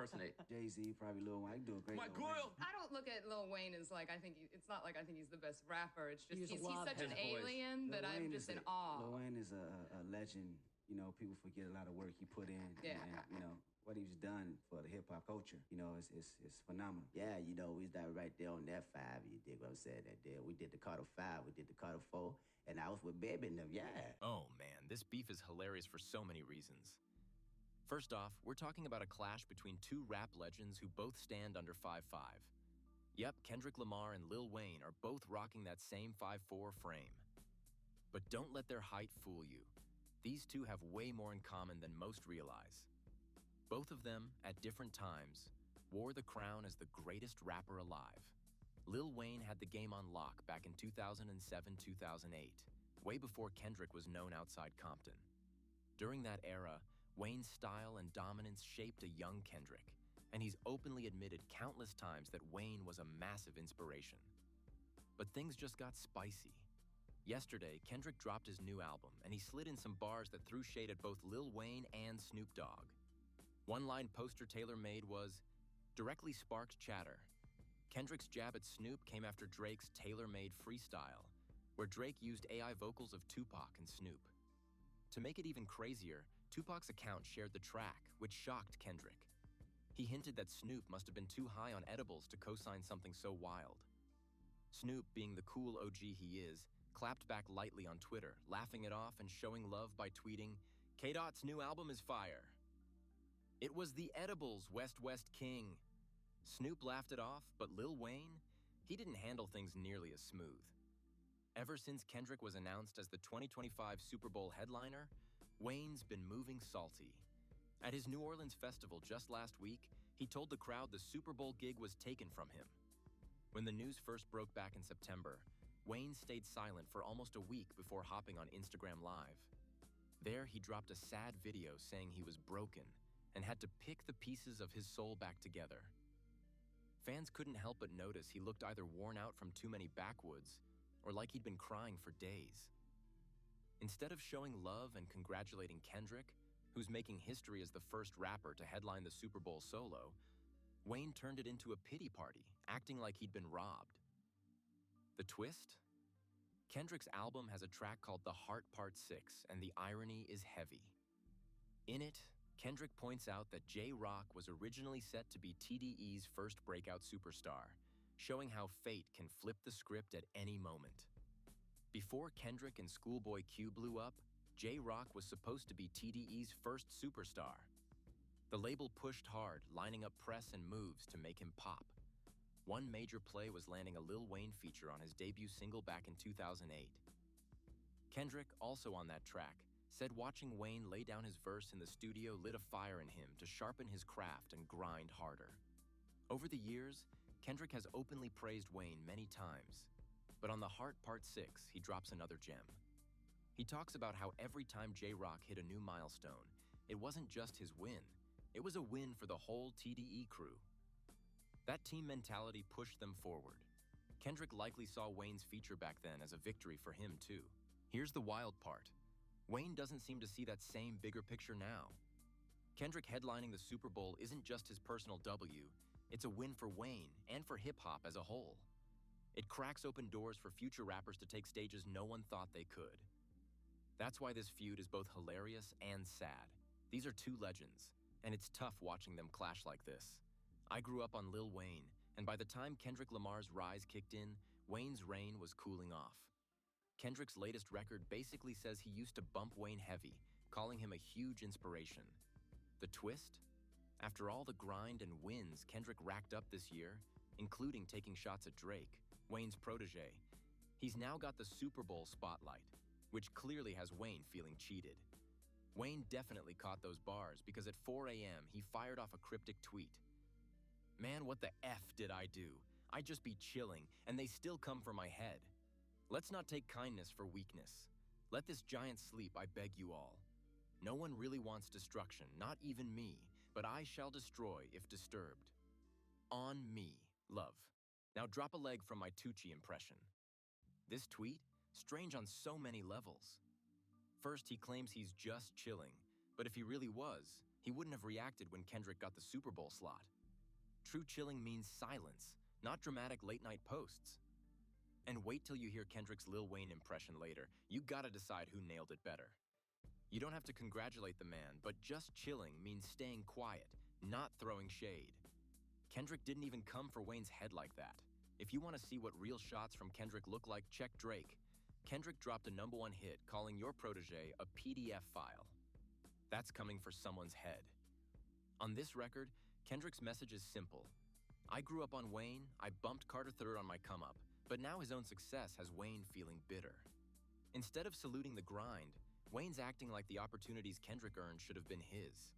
impersonate? Jay-Z, probably Lil Wayne. I can do a great Lil Wayne. I don't look at Lil Wayne as like, it's not like I think he's the best rapper. It's just he's wild such an his voice. alien that I'm just in awe. Lil Wayne is a legend. You know, people forget a lot of work he put in. Yeah. And, you know, what he's done for the hip-hop culture, you know, it's phenomenal. Yeah, you know, we was right there on that 5, you dig what I'm saying? That day. We did the Carter 5, we did the Carter 4, and I was with Baby and them, yeah. Oh man, this beef is hilarious for so many reasons. First off, we're talking about a clash between two rap legends who both stand under 5'5". Yep, Kendrick Lamar and Lil Wayne are both rocking that same 5'4" frame. But don't let their height fool you. These two have way more in common than most realize. Both of them, at different times, wore the crown as the greatest rapper alive. Lil Wayne had the game on lock back in 2007-2008, way before Kendrick was known outside Compton. During that era, Wayne's style and dominance shaped a young Kendrick, and he's openly admitted countless times that Wayne was a massive inspiration. But things just got spicy. Yesterday, Kendrick dropped his new album, and he slid in some bars that threw shade at both Lil Wayne and Snoop Dogg. One-line poster Taylor made was, "Directly sparked chatter." Kendrick's jab at Snoop came after Drake's tailor-made freestyle, where Drake used AI vocals of Tupac and Snoop. To make it even crazier, Tupac's account shared the track, which shocked Kendrick. He hinted that Snoop must have been too high on edibles to co-sign something so wild. Snoop, being the cool OG he is, clapped back lightly on Twitter, laughing it off and showing love by tweeting, "K-Dot's new album is fire." It was the edibles, West King. Snoop laughed it off, but Lil Wayne, he didn't handle things nearly as smooth. Ever since Kendrick was announced as the 2025 Super Bowl headliner, Wayne's been moving salty. At his New Orleans festival just last week, he told the crowd the Super Bowl gig was taken from him. When the news first broke back in September, Wayne stayed silent for almost a week before hopping on Instagram Live. There, he dropped a sad video saying he was broken and had to pick the pieces of his soul back together. Fans couldn't help but notice he looked either worn out from too many backwoods or like he'd been crying for days. Instead of showing love and congratulating Kendrick, who's making history as the first rapper to headline the Super Bowl solo, Wayne turned it into a pity party, acting like he'd been robbed. The twist? Kendrick's album has a track called The Heart Part 6, and the irony is heavy. In it, Kendrick points out that J-Rock was originally set to be TDE's first breakout superstar, showing how fate can flip the script at any moment. Before Kendrick and Schoolboy Q blew up, J-Rock was supposed to be TDE's first superstar. The label pushed hard, lining up press and moves to make him pop. One major play was landing a Lil Wayne feature on his debut single back in 2008. Kendrick, also on that track, said watching Wayne lay down his verse in the studio lit a fire in him to sharpen his craft and grind harder. Over the years, Kendrick has openly praised Wayne many times, but on The Heart Part 6, he drops another gem. He talks about how every time J-Rock hit a new milestone, it wasn't just his win, it was a win for the whole TDE crew. That team mentality pushed them forward. Kendrick likely saw Wayne's feature back then as a victory for him too. Here's the wild part. Wayne doesn't seem to see that same bigger picture now. Kendrick headlining the Super Bowl isn't just his personal W, it's a win for Wayne and for hip-hop as a whole. It cracks open doors for future rappers to take stages no one thought they could. That's why this feud is both hilarious and sad. These are two legends, and it's tough watching them clash like this. I grew up on Lil Wayne, and by the time Kendrick Lamar's rise kicked in, Wayne's reign was cooling off. Kendrick's latest record basically says he used to bump Wayne heavy, calling him a huge inspiration. The twist? After all the grind and wins Kendrick racked up this year, including taking shots at Drake, Wayne's protege, he's now got the Super Bowl spotlight, which clearly has Wayne feeling cheated. Wayne definitely caught those bars because at 4 a.m. he fired off a cryptic tweet. "Man, what the F did I do? I'd just be chilling, and they still come for my head. Let's not take kindness for weakness. Let this giant sleep, I beg you all. No one really wants destruction, not even me, but I shall destroy if disturbed. On me, love." Now drop a leg from my Tucci impression. This tweet? Strange on so many levels. First, he claims he's just chilling, but if he really was, He wouldn't have reacted when Kendrick got the Super Bowl slot. True chilling means silence, not dramatic late-night posts. And wait till you hear Kendrick's Lil Wayne impression later. You gotta decide who nailed it better. You don't have to congratulate the man, but just chilling means staying quiet, not throwing shade. Kendrick didn't even come for Wayne's head like that. If you want to see what real shots from Kendrick look like, check Drake. Kendrick dropped a #1 hit calling your protege a PDF file. That's coming for someone's head. On this record, Kendrick's message is simple. I grew up on Wayne, I bumped Carter III on my come-up, but now his own success has Wayne feeling bitter. Instead of saluting the grind, Wayne's acting like the opportunities Kendrick earned should have been his.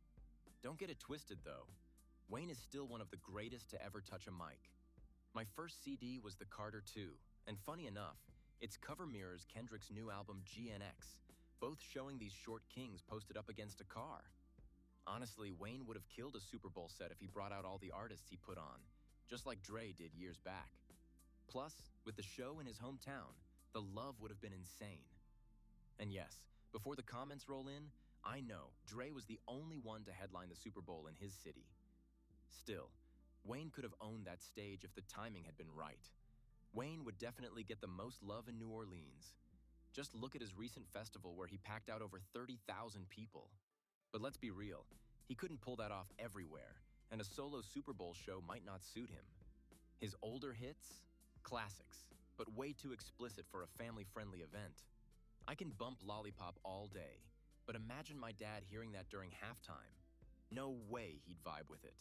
Don't get it twisted, though. Wayne is still one of the greatest to ever touch a mic. My first CD was the Carter II, and funny enough, its cover mirrors Kendrick's new album GNX, both showing these short kings posted up against a car. Honestly, Wayne would have killed a Super Bowl set if he brought out all the artists he put on, just like Dre did years back. Plus, with the show in his hometown, the love would have been insane. And yes, before the comments roll in, I know Dre was the only one to headline the Super Bowl in his city. Still, Wayne could have owned that stage if the timing had been right. Wayne would definitely get the most love in New Orleans. Just look at his recent festival where he packed out over 30,000 people. But let's be real, he couldn't pull that off everywhere, and a solo Super Bowl show might not suit him. His older hits? Classics, but way too explicit for a family-friendly event. I can bump Lollipop all day, but imagine my dad hearing that during halftime. No way he'd vibe with it.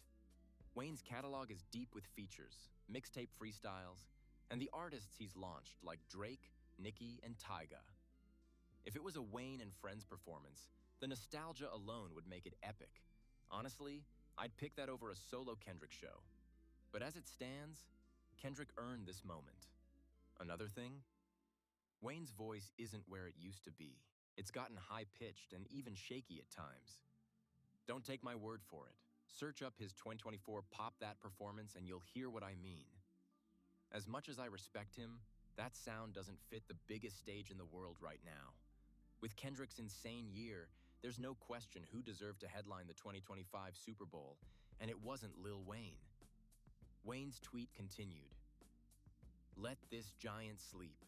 Wayne's catalog is deep with features, mixtape freestyles, and the artists he's launched like Drake, Nicki, and Tyga. If it was a Wayne and Friends performance, the nostalgia alone would make it epic. Honestly, I'd pick that over a solo Kendrick show. But as it stands, Kendrick earned this moment. Another thing? Wayne's voice isn't where it used to be. It's gotten high-pitched and even shaky at times. Don't take my word for it. Search up his 2024 Pop That performance and you'll hear what I mean. As much as I respect him, that sound doesn't fit the biggest stage in the world right now. With Kendrick's insane year, there's no question who deserved to headline the 2025 Super Bowl, and it wasn't Lil Wayne. Wayne's tweet continued, "Let this giant sleep.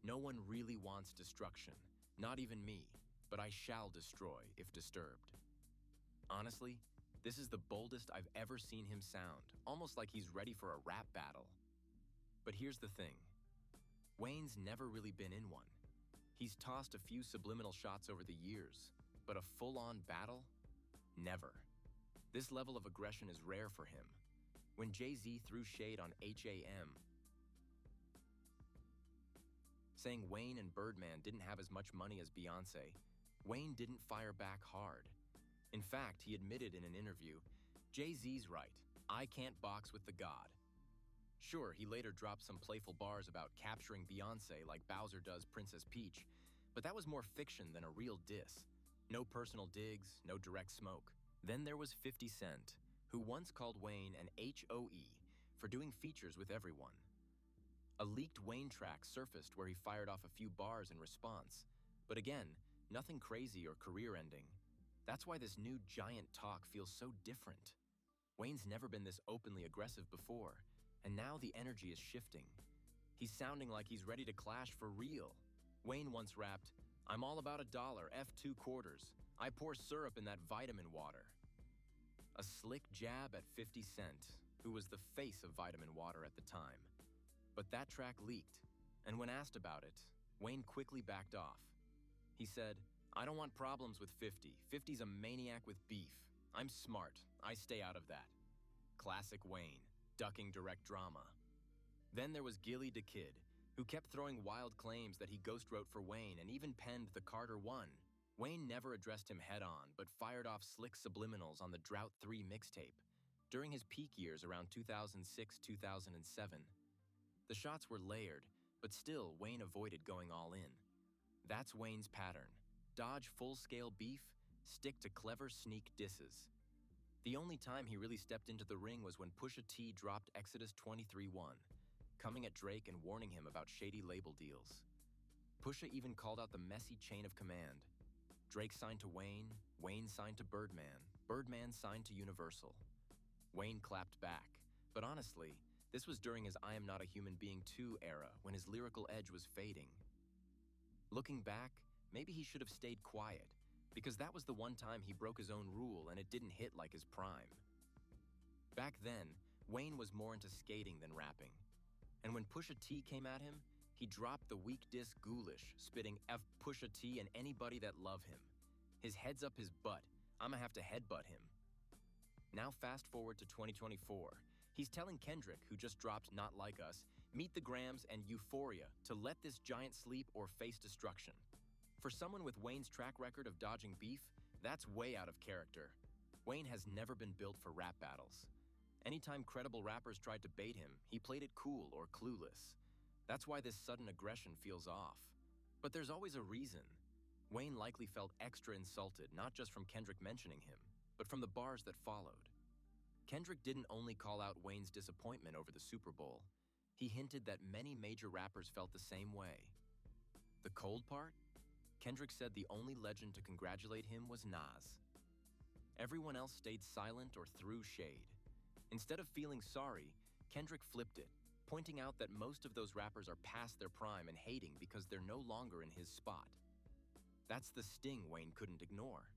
No one really wants destruction, not even me, but I shall destroy if disturbed." Honestly, this is the boldest I've ever seen him sound, almost like he's ready for a rap battle. But here's the thing. Wayne's never really been in one. He's tossed a few subliminal shots over the years, but a full-on battle? Never. This level of aggression is rare for him. When Jay-Z threw shade on HAM, saying Wayne and Birdman didn't have as much money as Beyoncé, Wayne didn't fire back hard. In fact, he admitted in an interview, "Jay-Z's right. I can't box with the god." Sure, he later dropped some playful bars about capturing Beyoncé like Bowser does Princess Peach, but that was more fiction than a real diss. No personal digs, no direct smoke. Then there was 50 Cent, who once called Wayne an HOE for doing features with everyone. A leaked Wayne track surfaced where he fired off a few bars in response, but again, nothing crazy or career-ending. That's why this new giant talk feels so different. Wayne's never been this openly aggressive before, and now the energy is shifting. He's sounding like he's ready to clash for real. Wayne once rapped, "I'm all about $1, F2 quarters. I pour syrup in that vitamin water." A slick jab at 50 Cent, who was the face of vitamin water at the time. But that track leaked, and when asked about it, Wayne quickly backed off. He said, "I don't want problems with 50. 50's a maniac with beef. I'm smart. I stay out of that." Classic Wayne, ducking direct drama. Then there was Gilly the Kid, who kept throwing wild claims that he ghostwrote for Wayne and even penned the Carter 1. Wayne never addressed him head-on, but fired off slick subliminals on the Drought 3 mixtape, during his peak years around 2006-2007. The shots were layered, but still Wayne avoided going all in. That's Wayne's pattern. Dodge full-scale beef, stick to clever sneak disses. The only time he really stepped into the ring was when Pusha T dropped Exodus 23:1, coming at Drake and warning him about shady label deals. Pusha even called out the messy chain of command. Drake signed to Wayne, Wayne signed to Birdman, Birdman signed to Universal. Wayne clapped back, but honestly, this was during his I Am Not a Human Being 2 era when his lyrical edge was fading. Looking back, maybe he should have stayed quiet, because that was the one time he broke his own rule and it didn't hit like his prime. Back then, Wayne was more into skating than rapping. And when Pusha T came at him, he dropped the weak diss ghoulish, spitting F Pusha T and anybody that love him. His head's up his butt. I'ma have to headbutt him. Now fast forward to 2024. He's telling Kendrick, who just dropped Not Like Us, Meet the Grams and Euphoria to let this giant sleep or face destruction. For someone with Wayne's track record of dodging beef, that's way out of character. Wayne has never been built for rap battles. Anytime credible rappers tried to bait him, he played it cool or clueless. That's why this sudden aggression feels off. But there's always a reason. Wayne likely felt extra insulted, not just from Kendrick mentioning him, but from the bars that followed. Kendrick didn't only call out Wayne's disappointment over the Super Bowl. He hinted that many major rappers felt the same way. The cold part? Kendrick said the only legend to congratulate him was Nas. Everyone else stayed silent or threw shade. Instead of feeling sorry, Kendrick flipped it, pointing out that most of those rappers are past their prime and hating because they're no longer in his spot. That's the sting Wayne couldn't ignore.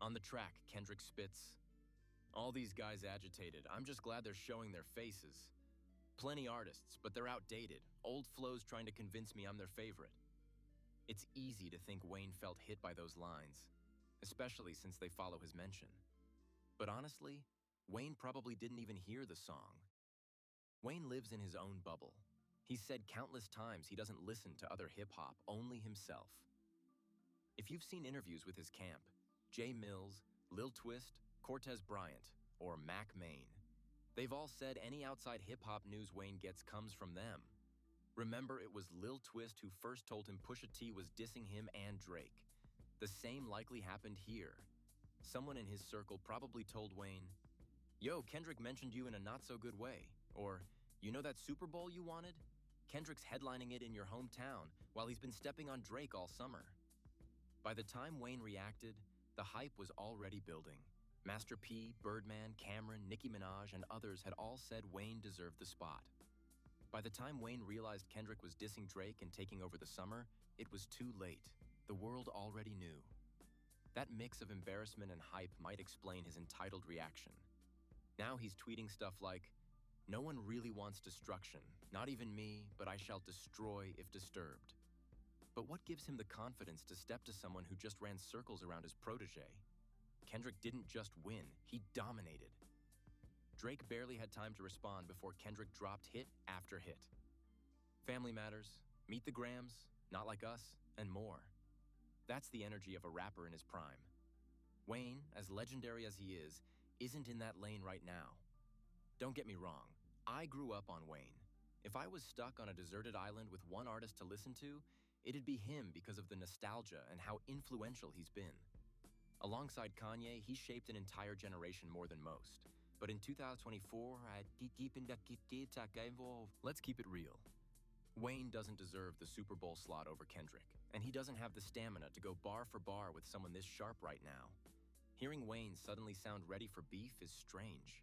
On the track, Kendrick spits, "All these guys agitated, I'm just glad they're showing their faces. Plenty artists, but they're outdated. Old flows trying to convince me I'm their favorite." It's easy to think Wayne felt hit by those lines, especially since they follow his mention. But honestly, Wayne probably didn't even hear the song. Wayne lives in his own bubble. He's said countless times he doesn't listen to other hip-hop, only himself. If you've seen interviews with his camp, Jay Mills, Lil Twist, Cortez Bryant, or Mac Maine, they've all said any outside hip-hop news Wayne gets comes from them. Remember, it was Lil Twist who first told him Pusha T was dissing him and Drake. The same likely happened here. Someone in his circle probably told Wayne, "Yo, Kendrick mentioned you in a not-so-good way," or, "You know that Super Bowl you wanted? Kendrick's headlining it in your hometown while he's been stepping on Drake all summer." By the time Wayne reacted, the hype was already building. Master P, Birdman, Cameron, Nicki Minaj, and others had all said Wayne deserved the spot. By the time Wayne realized Kendrick was dissing Drake and taking over the summer, it was too late. The world already knew. That mix of embarrassment and hype might explain his entitled reaction. Now he's tweeting stuff like, "No one really wants destruction, not even me, but I shall destroy if disturbed." But what gives him the confidence to step to someone who just ran circles around his protege? Kendrick didn't just win, he dominated. Drake barely had time to respond before Kendrick dropped hit after hit. Family Matters, Meet the Grams, Not Like Us, and more. That's the energy of a rapper in his prime. Wayne, as legendary as he is, isn't in that lane right now. Don't get me wrong, I grew up on Wayne. If I was stuck on a deserted island with one artist to listen to, it'd be him because of the nostalgia and how influential he's been. Alongside Kanye, he shaped an entire generation more than most. But in 2024, let's keep it real. Wayne doesn't deserve the Super Bowl slot over Kendrick, and he doesn't have the stamina to go bar for bar with someone this sharp right now. Hearing Wayne suddenly sound ready for beef is strange.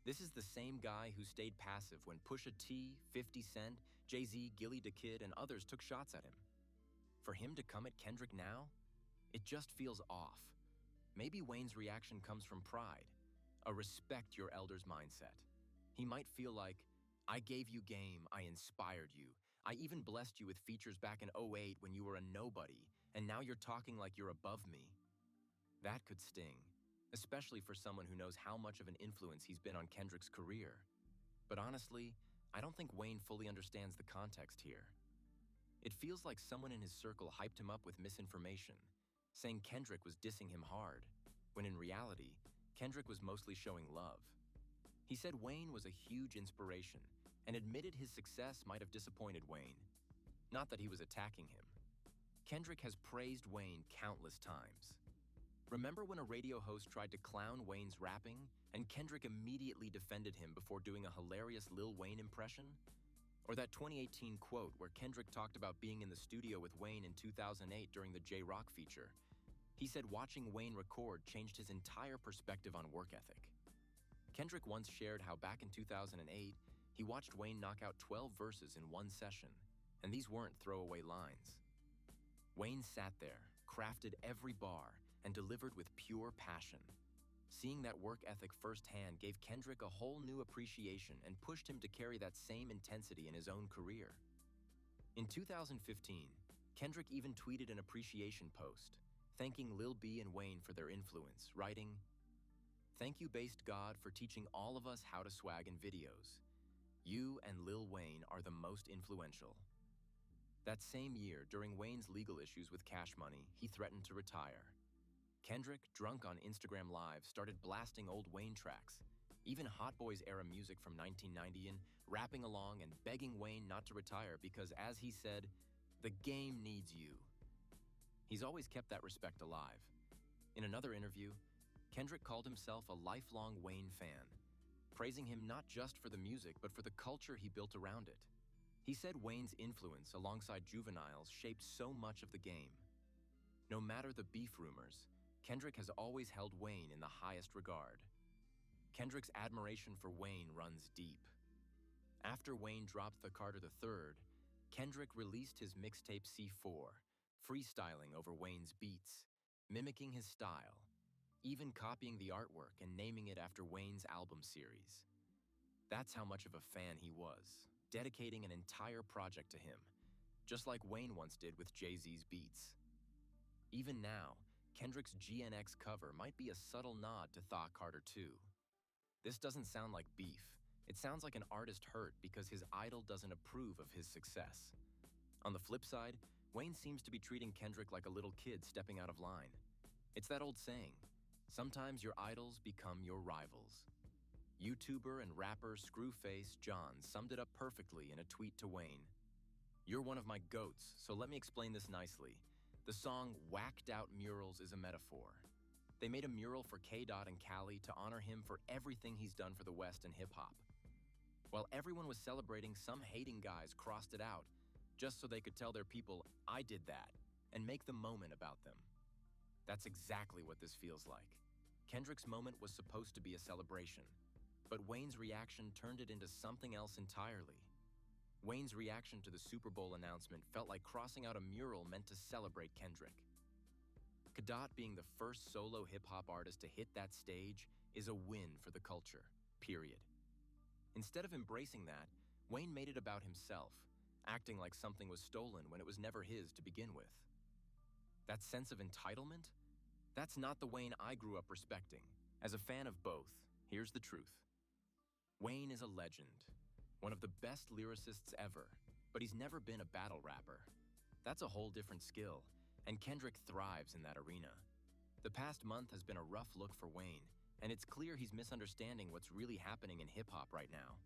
This is the same guy who stayed passive when Pusha T, 50 Cent, Jay-Z, Gilly the Kid, and others took shots at him. For him to come at Kendrick now, it just feels off. Maybe Wayne's reaction comes from pride, a respect your elders mindset. He might feel like, I gave you game, I inspired you. I even blessed you with features back in 2008 when you were a nobody, and now you're talking like you're above me. That could sting, especially for someone who knows how much of an influence he's been on Kendrick's career. But honestly, I don't think Wayne fully understands the context here. It feels like someone in his circle hyped him up with Misinformation, saying Kendrick was dissing him hard, when in reality, Kendrick was mostly showing love. He said Wayne was a huge inspiration and admitted his success might have disappointed Wayne. Not that he was attacking him. Kendrick has praised Wayne countless times. Remember when a radio host tried to clown Wayne's rapping and Kendrick immediately defended him before doing a hilarious Lil Wayne impression? Or that 2018 quote where Kendrick talked about being in the studio with Wayne in 2008 during the J-Rock feature. He said watching Wayne record changed his entire perspective on work ethic. Kendrick once shared how back in 2008, he watched Wayne knock out 12 verses in one session, and these weren't throwaway lines. Wayne sat there, crafted every bar, and delivered with pure passion. Seeing that work ethic firsthand gave Kendrick a whole new appreciation and pushed him to carry that same intensity in his own career. In 2015, Kendrick even tweeted an appreciation post, thanking Lil B and Wayne for their influence, writing, "Thank you, Based God, for teaching all of us how to swag in videos. You and Lil Wayne are the most influential." That same year, during Wayne's legal issues with Cash Money, he threatened to retire. Kendrick, drunk on Instagram Live, started blasting old Wayne tracks, even Hot Boys era music from 1990, and rapping along and begging Wayne not to retire because, as he said, "The game needs you." He's always kept that respect alive. In another interview, Kendrick called himself a lifelong Wayne fan, praising him not just for the music but for the culture he built around it. He said Wayne's influence alongside Juvenile's shaped so much of the game. No matter the beef rumors, Kendrick has always held Wayne in the highest regard. Kendrick's admiration for Wayne runs deep. After Wayne dropped The Carter III, Kendrick released his mixtape C4, freestyling over Wayne's beats, mimicking his style, even copying the artwork and naming it after Wayne's album series. That's how much of a fan he was, dedicating an entire project to him, just like Wayne once did with Jay-Z's beats. Even now, Kendrick's GNX cover might be a subtle nod to Thaw Carter II. This doesn't sound like beef. It sounds like an artist hurt because his idol doesn't approve of his success. On the flip side, Wayne seems to be treating Kendrick like a little kid stepping out of line. It's that old saying, sometimes your idols become your rivals. YouTuber and rapper Screwface John summed it up perfectly in a tweet to Wayne. "You're one of my goats, so let me explain this nicely. The song Whacked Out Murals is a metaphor. They made a mural for K-Dot and Cali to honor him for everything he's done for the West and hip-hop. While everyone was celebrating, some hating guys crossed it out just so they could tell their people, 'I did that,' and make the moment about them." That's exactly what this feels like. Kendrick's moment was supposed to be a celebration, but Wayne's reaction turned it into something else entirely. Wayne's reaction to the Super Bowl announcement felt like crossing out a mural meant to celebrate Kendrick. K-Dot being the first solo hip-hop artist to hit that stage is a win for the culture, period. Instead of embracing that, Wayne made it about himself, acting like something was stolen when it was never his to begin with. That sense of entitlement? That's not the Wayne I grew up respecting. As a fan of both, here's the truth. Wayne is a legend, one of the best lyricists ever, but he's never been a battle rapper. That's a whole different skill, and Kendrick thrives in that arena. The past month has been a rough look for Wayne, and it's clear he's misunderstanding what's really happening in hip-hop right now.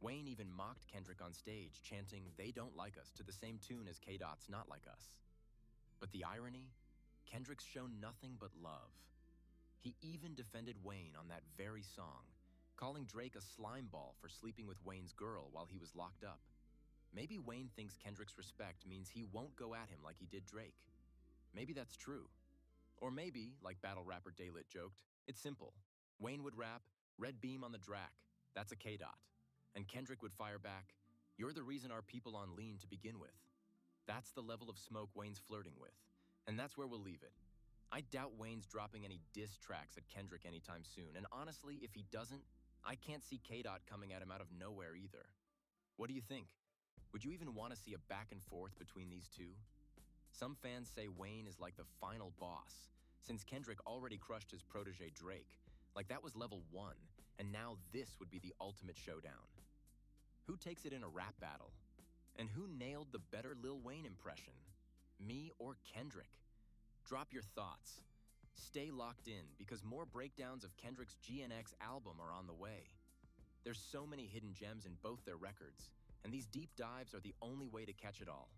Wayne even mocked Kendrick on stage, chanting, "They don't like us," to the same tune as K-Dot's "Not Like Us." But the irony? Kendrick's shown nothing but love. He even defended Wayne on that very song, calling Drake a slime ball for sleeping with Wayne's girl while he was locked up. Maybe Wayne thinks Kendrick's respect means he won't go at him like he did Drake. Maybe that's true. Or maybe, like battle rapper Daylit joked, it's simple. Wayne would rap, "Red beam on the drac, that's a K-Dot." And Kendrick would fire back, "You're the reason our people on lean to begin with." That's the level of smoke Wayne's flirting with, and that's where we'll leave it. I doubt Wayne's dropping any diss tracks at Kendrick anytime soon, and honestly, if he doesn't, I can't see K-Dot coming at him out of nowhere either. What do you think? Would you even want to see a back and forth between these two? Some fans say Wayne is like the final boss, since Kendrick already crushed his protege Drake, like that was level 1, and now this would be the ultimate showdown. Who takes it in a rap battle? And who nailed the better Lil Wayne impression? Me or Kendrick? Drop your thoughts. Stay locked in because more breakdowns of Kendrick's GNX album are on the way. There's so many hidden gems in both their records, and these deep dives are the only way to catch it all.